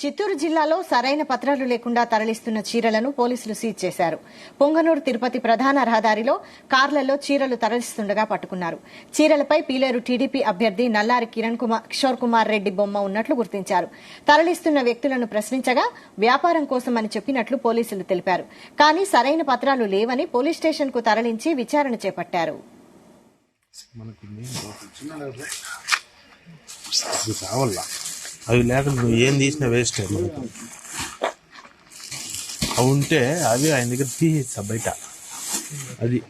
చిత్తూరు జిల్లాలో సరైన పత్రాలు లేకుండా తరలిస్తున్న చీరలను పోలీసులు సీజ్ చేశారు. పొంగనూరు తిరుపతి ప్రధాన రహదారిలో కార్లలో చీరలు తరలిస్తుండగా పట్టుకున్నారు. చీరలపై పీలేరు టీడీపీ అభ్యర్థి నల్లారి కిషోర్ కుమార్ రెడ్డి బొమ్మ ఉన్నట్లు గుర్తించారు. తరలిస్తున్న వ్యక్తులను ప్రశ్నించగా వ్యాపారం కోసమని చెప్పినట్లు పోలీసులు తెలిపారు. కానీ సరైన పత్రాలు లేవని పోలీస్ స్టేషన్ కు తరలించి విచారణ చేపట్టారు. అవి లేక నువ్వు ఏం తీసినా వేస్ట్. అవి ఉంటే అవి ఆయన దగ్గర తీసేస్తా బయట. అది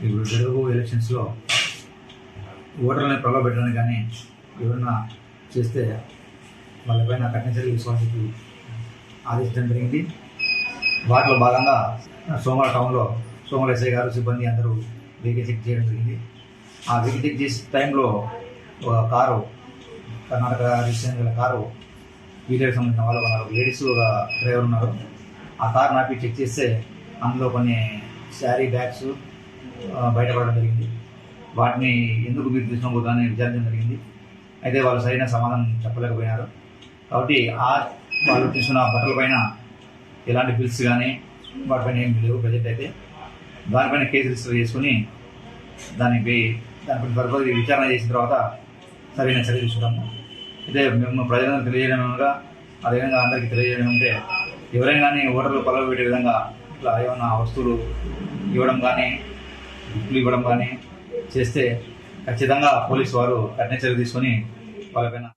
ఇప్పుడు జరుగు ఎలక్షన్స్లో ఓటర్లని ప్రలోభ పెట్టడానికి కానీ ఎవరన్నా చేస్తే వాళ్ళపైన కఠిన చర్యలు తీసుకోవాలని చెప్పి ఆదేశించడం జరిగింది. వాటిలో భాగంగా సోమవారం టౌన్లో సోమవారం ఎస్ఐ గారు సిబ్బంది అందరూ వెహికల్ చెక్ చేయడం జరిగింది. ఆ వెహికల్ చెక్ చేసే టైంలో ఒక కారు, కర్ణాటక రిజిస్ట్రేషన్ గల కారు, పీలేరుకి సంబంధించిన వాళ్ళు ఉన్నారు, లేడీస్ ఒక డ్రైవర్ ఉన్నారు. ఆ కారు నాపి చెక్ చేస్తే అందులో కొన్ని శారీ బ్యాగ్స్ బయటపడడం జరిగింది. వాటిని ఎందుకు మీరు తీసుకుపోతానని విచారించడం జరిగింది. అయితే వాళ్ళు సరైన సమాధానం చెప్పలేకపోయినారు. కాబట్టి వాళ్ళు తీసుకున్న బట్టల పైన ఎలాంటి బిల్స్ కానీ వాటిపైన ఏం లేవు ప్రజెంట్. అయితే దానిపైన కేసు రిజిస్టర్ చేసుకుని దానిపై ఫర్దర్ విచారణ చేసిన తర్వాత సరైన చర్య తీసుకుంటాము. అయితే మేము ప్రజలను తెలియజేయడంగా అదేవిధంగా అందరికీ తెలియజేయడం అంటే ఎవరైనా కానీ ఓటర్లు పొలవ పెట్టే విధంగా ఇట్లా ఏమన్నా వస్తువులు ఇవ్వడం కానీ గిఫ్ట్లు ఇవ్వడం కానీ చేస్తే ఖచ్చితంగా పోలీసు వారు కఠిన చర్య తీసుకొని వాళ్ళపైన